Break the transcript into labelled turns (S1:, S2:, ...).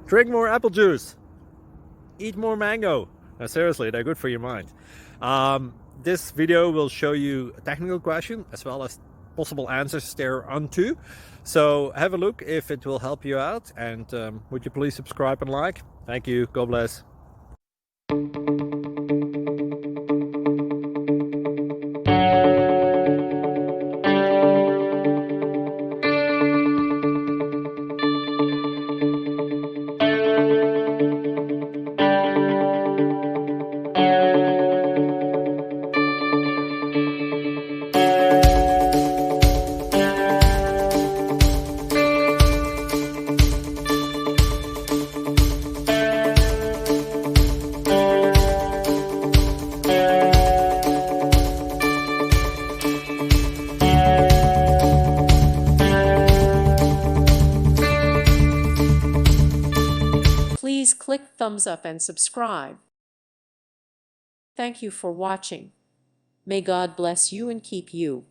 S1: Drink more apple juice. Eat more mango. No, seriously, they're good for your mind. This video will show you a technical question as well as possible answers thereunto. So have a look if it will help you out, and would you please subscribe and like? Thank you. God bless.
S2: Please click thumbs up and subscribe. Thank you for watching. May God bless you and keep you.